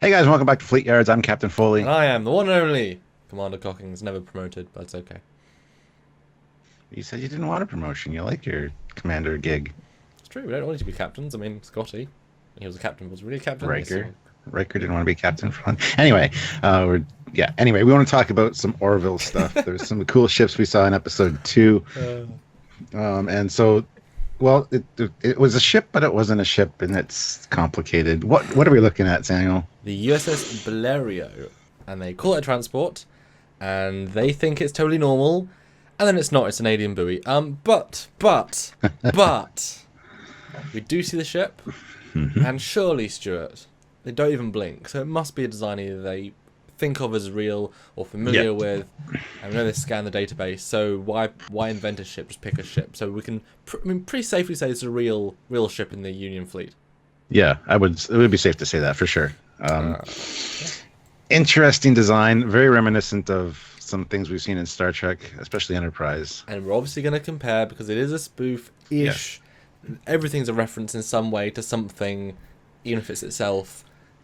Hey guys, welcome back to Fleetyards. I'm Captain Foley. And I am the one and only Commander Cockings, never promoted, but it's okay. You said you didn't want a promotion. You like your commander gig. It's true, we don't all need to be captains. I mean, Scotty, he was a captain, was really a captain. Riker. Riker didn't want to be captain for long. Anyway, Anyway, we want to talk about some Orville stuff. There's some cool ships we saw in episode 2. And so, well, it was a ship, but it wasn't a ship, and it's complicated. What are we looking at, Samuel? The USS Blériot, and they call it a transport, and they think it's totally normal, and then it's not. It's an alien buoy. But we do see the ship, and surely, Stuart, they don't even blink. So it must be a design either they think of as real or familiar with, and we know they scan the database. So why invent a ship? Just pick a ship. So we can, pretty safely say it's a real ship in the Union fleet. Yeah, it would be safe to say that for sure. Interesting design, very reminiscent of some things we've seen in Star Trek, especially Enterprise. And we're obviously going to compare because it is a spoof-ish. Yes. Everything's a reference in some way to something, even if it's itself,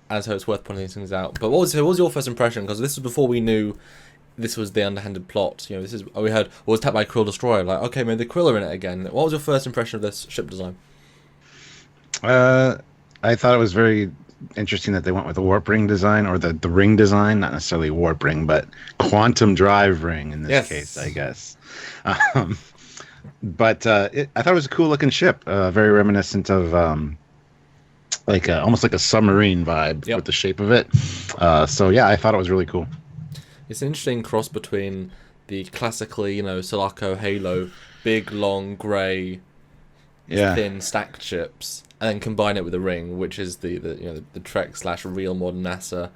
and so it's worth pointing these things out. But what was your first impression? Because this was before we knew this was the underhanded plot. You know, this is we heard was attacked by a Krill destroyer. Like, okay, maybe the Krill are in it again. What was your first impression of this ship design? I thought it was very interesting that they went with the warp ring design, or the ring design, not necessarily warp ring, but quantum drive ring in this case, I guess. But I thought it was a cool looking ship, very reminiscent of almost like a submarine vibe with the shape of it. So yeah, I thought it was really cool. It's an interesting cross between the classically, Sulaco Halo, big, long, grey, thin stacked ships, and then combine it with a ring, which is the Trek / real modern NASA,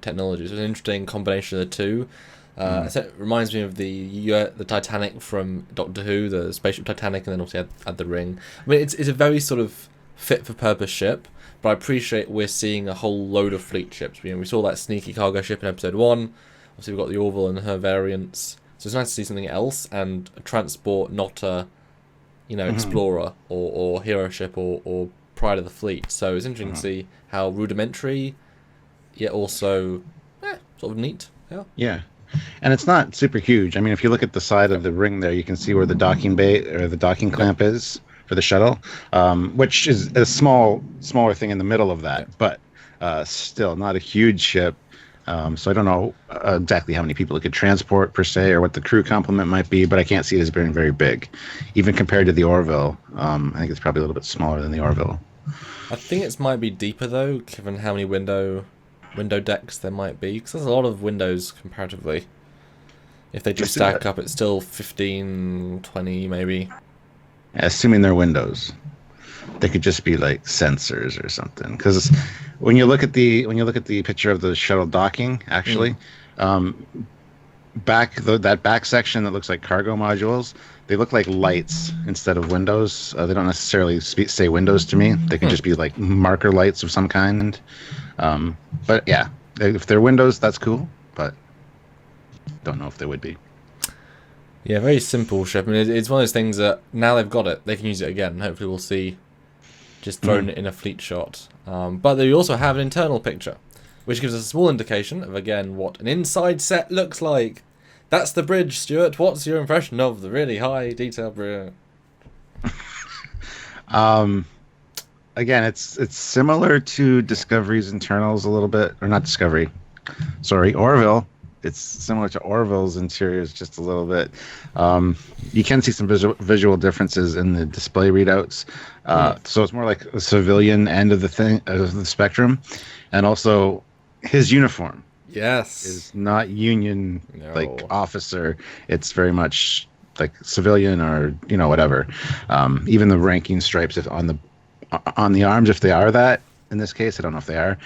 technology. So it's an interesting combination of the two. So it reminds me of the Titanic from Doctor Who, the spaceship Titanic, and then obviously had the ring. I mean, it's a very sort of fit for purpose ship, but I appreciate we're seeing a whole load of fleet ships. We saw that sneaky cargo ship in episode 1. Obviously, we've got the Orville and her variants. So it's nice to see something else, and a transport, not a explorer or hero ship or pride of the fleet. So it's interesting to see how rudimentary, yet also sort of neat. Yeah. And it's not super huge. I mean, if you look at the side of the ring there, you can see where the docking bay or the docking clamp is for the shuttle, which is a smaller thing in the middle of that, but still not a huge ship. So I don't know exactly how many people it could transport per se, or what the crew complement might be, but I can't see it as being very big, even compared to the Orville. I think it's probably a little bit smaller than the Orville. I think it might be deeper though, given how many window decks there might be, because there's a lot of windows comparatively. If they just stack up, it's still 15, 20 maybe. Assuming they're windows, they could just be like sensors or something. Because when you look at the picture of the shuttle docking, actually, that back section that looks like cargo modules, they look like lights instead of windows. They don't necessarily say windows to me. They could just be like marker lights of some kind. But yeah, if they're windows, that's cool. But don't know if they would be. Yeah, very simple ship. I mean, it's one of those things that now they've got it, they can use it again. Hopefully we'll see just thrown in a fleet shot. But they also have an internal picture, which gives us a small indication of, again, what an inside set looks like. That's the bridge, Stuart. What's your impression of the really high detail bridge? Again, it's similar to Discovery's internals a little bit, or not Discovery. Sorry, Orville. It's similar to Orville's interiors just a little bit. You can see some visual differences in the display readouts. So it's more like a civilian end of the spectrum, and also his uniform. Yes, is not Union officer. It's very much like civilian, or whatever. Even the ranking stripes on the arms, if they are that in this case, I don't know if they are.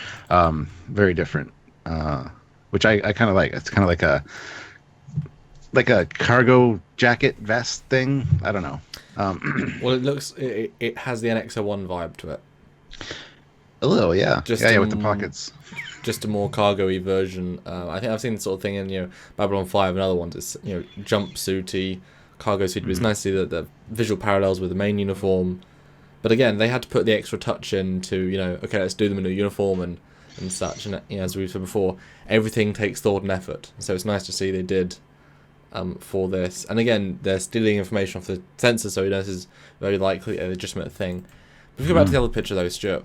Very different. Which I kind of like. It's kind of like a cargo jacket vest thing. I don't know. Well, it has the NX-01 vibe to it. A little, yeah. With the pockets. Just a more cargo-y version. I think I've seen the sort of thing in Babylon 5 and other ones. It's jumpsuity, cargo suit. It's nice to see the visual parallels with the main uniform. But again, they had to put the extra touch in to okay, let's do them in a uniform and and such. And as we've said before, everything takes thought and effort. So it's nice to see they did for this. And again, they're stealing information off the sensor, so this is very likely a legitimate thing. But if we go back to the other picture, though, Stuart,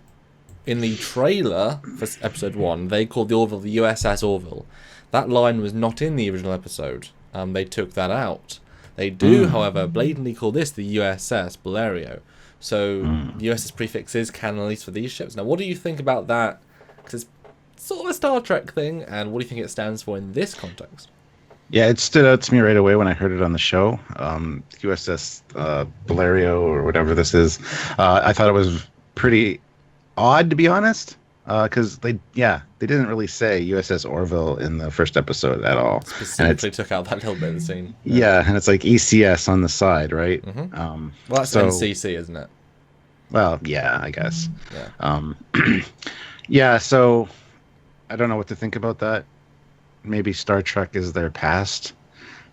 in the trailer for episode 1, they called the Orville the USS Orville. That line was not in the original episode. They took that out. They do, however, blatantly call this the USS Blériot. So the USS prefix is canon, at least for these ships. Now, what do you think about that? Because it's sort of a Star Trek thing, and what do you think it stands for in this context? Yeah, it stood out to me right away when I heard it on the show. USS Blériot, or whatever this is. I thought it was pretty odd, to be honest, because they didn't really say USS Orville in the first episode at all. Specifically took out that little bit of the scene. Yeah, and it's like ECS on the side, right? Well, that's NCC, isn't it? Well, yeah, I guess. Yeah. Yeah, so I don't know what to think about that. Maybe Star Trek is their past.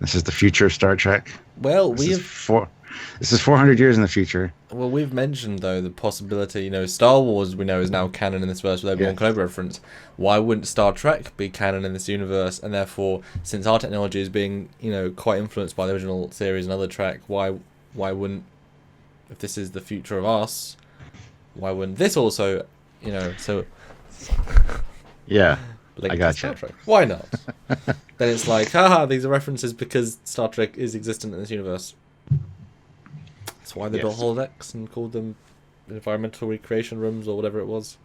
This is the future of Star Trek. Well, This is 400 years in the future. Well, we've mentioned, though, the possibility, Star Wars, we know, is now canon in this verse with Obi-Wan Kenobi reference. Why wouldn't Star Trek be canon in this universe? And therefore, since our technology is being, quite influenced by the original series and other Trek, why wouldn't, if this is the future of us, why wouldn't this also, so... Yeah, I got you. Star Trek. Why not? Then it's like, haha, these are references because Star Trek is existent in this universe. That's why they built holodecks and called them environmental recreation rooms or whatever it was.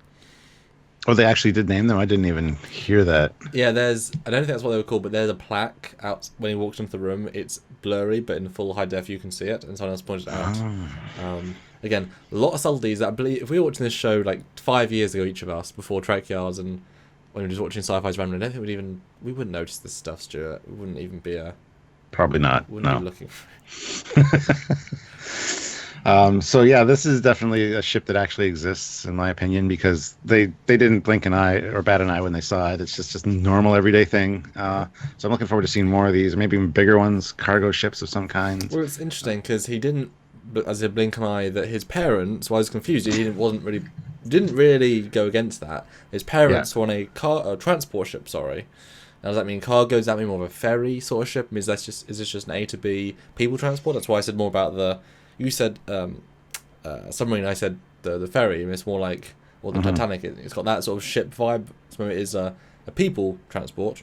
Oh, they actually did name them? I didn't even hear that. Yeah, I don't think that's what they were called, but there's a plaque out when he walks into the room. It's blurry, but in full high def you can see it, and someone else pointed it out. Again, a lot of subtleties that I believe, if we were watching this show like 5 years ago, each of us, before Trekyards, and when we were just watching Sci-Fi's randomly, I don't think we wouldn't notice this stuff, Stuart. We wouldn't even be Probably not. Wouldn't No. be looking for it. So yeah, this is definitely a ship that actually exists, in my opinion, because they didn't blink an eye or bat an eye when they saw it. It's just a normal everyday thing. So I'm looking forward to seeing more of these, or maybe even bigger ones, cargo ships of some kind. Well, it's interesting because he didn't, but as a blink an eye, that his parents. Well, I was confused. He didn't really go against that. His parents were on a transport ship. Sorry. Now, does that mean cargo? Does that mean more of a ferry sort of ship? Is this just an A to B people transport? That's why I said more about the. You said submarine. I said the ferry. And it's more like the Titanic. It's got that sort of ship vibe. So it is a people transport.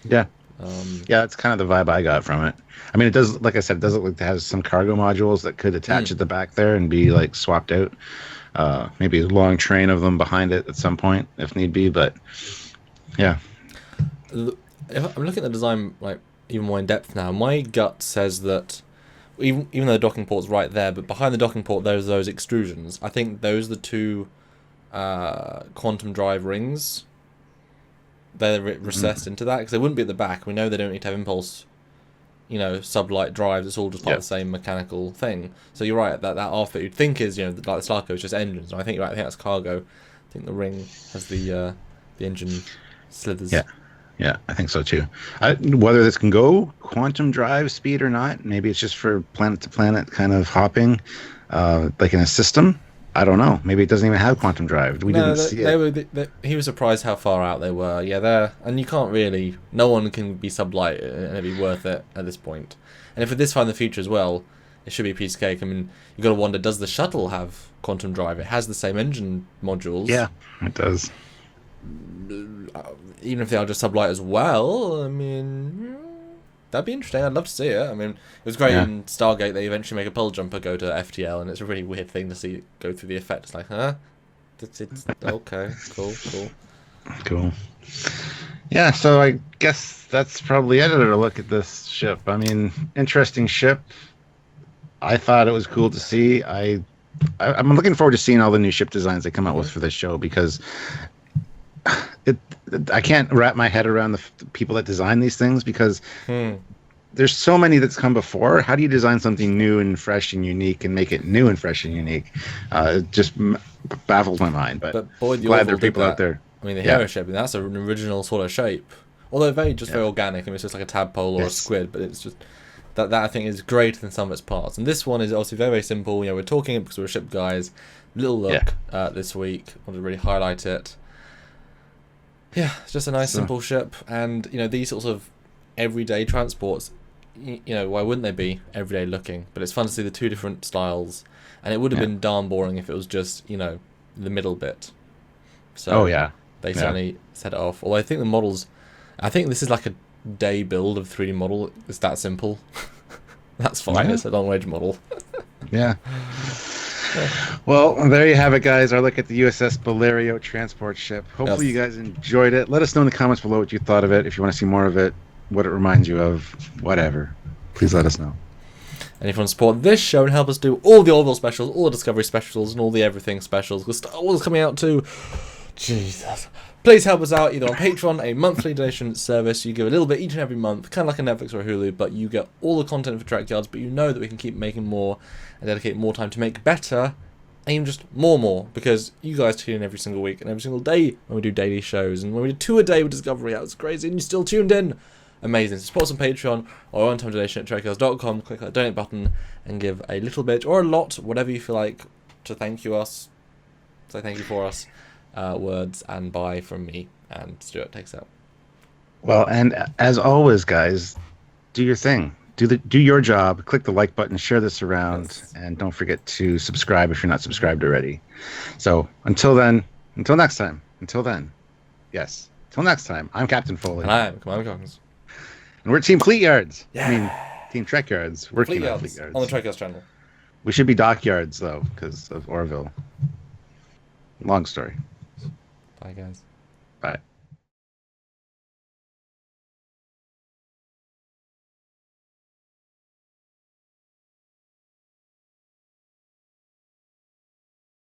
Yeah. Yeah, that's kind of the vibe I got from it. I mean, it does, like I said, it does look like it has some cargo modules that could attach at the back there and be like swapped out. Maybe a long train of them behind it at some point, if need be. But yeah. If I'm looking at the design like even more in depth now, my gut says that even though the docking port's right there, but behind the docking port there's those extrusions. I think those are the two quantum drive rings. They're recessed into that because they wouldn't be at the back. We know they don't need to have impulse, sublight drives. It's all just part of the same mechanical thing. So you're right. That outfit you'd think is like the Starco is just engines. And I think you're right. I think that's cargo. I think the ring has the engine slithers. Yeah, I think so too. Whether this can go quantum drive speed or not, maybe it's just for planet to planet kind of hopping, like in a system. I don't know. Maybe it doesn't even have quantum drive. We didn't see it. He was surprised how far out they were. Yeah, and you can't really. No one can be sublight and it'd be worth it at this point. And if this far in the future as well, it should be a piece of cake. I mean, you got to wonder: does the shuttle have quantum drive? It has the same engine modules. Yeah, it does. Even if they are just sublight as well, I mean, that'd be interesting. I'd love to see it. I mean, it was great in Stargate. They eventually make a pearl jumper go to FTL, and it's a really weird thing to see go through the effect. It's like, huh? It's okay, cool. Yeah, so I guess that's probably it. To look at this ship. I mean, interesting ship. I thought it was cool to see. I'm looking forward to seeing all the new ship designs they come out with for this show because I can't wrap my head around the people that design these things because there's so many that's come before. How do you design something new and fresh and unique and make it new and fresh and unique? It just baffles my mind. But boy, glad there are people out there. I mean, the hero ship, and that's an original sort of shape. Although very organic. I mean, it's just like a tadpole or a squid, but it's just that I think is greater than some of its parts. And this one is obviously very, very simple. We're talking it because we're ship guys. Little look this week. I want to really highlight it. Yeah, it's just a nice, So- simple ship. And, you know, these sorts of everyday transports, you know, why wouldn't they be everyday looking? But it's fun to see the two different styles. And it would have been darn boring if it was just, you know, the middle bit. So Oh yeah. they certainly set it off. Although I think the models, I think this is like a day build of 3D model. It's that simple. That's fine. Yeah. It's a long range model. Yeah. Well, there you have it, guys. Our look at the USS Blériot transport ship. Hopefully you guys enjoyed it. Let us know in the comments below what you thought of it. If you want to see more of it, what it reminds you of, whatever. Please let us know. And if you want to support this show and help us do all the Orville specials, all the Discovery specials, and all the everything specials, because Star Wars is coming out too. Jesus. Please help us out either on Patreon, a monthly donation service. You give a little bit each and every month, kind of like a Netflix or a Hulu, but you get all the content for Trekyards, but you know that we can keep making more and dedicate more time to make better, and even just more, because you guys tune in every single week and every single day when we do daily shows, and when we do 2 a day with Discovery, that was crazy, and you still tuned in. Amazing. So support us on Patreon or one-time donation at trekyards.com. Click that donate button and give a little bit or a lot, whatever you feel like, to thank you us. Say thank you for us. Words and bye from me, and Stuart takes out. Well, and as always, guys, do your thing. Do your job. Click the like button, share this around, and don't forget to subscribe if you're not subscribed already. So until then, until next time, until next time, I'm Captain Foley. And I'm Commander Cockins. And we're Team Fleetyards. I mean, Team Trekyards. Working on Fleetyards. Fleetyards. On the Trekyards channel. We should be Dockyards, though, because of Orville. Long story. Bye, guys. Bye.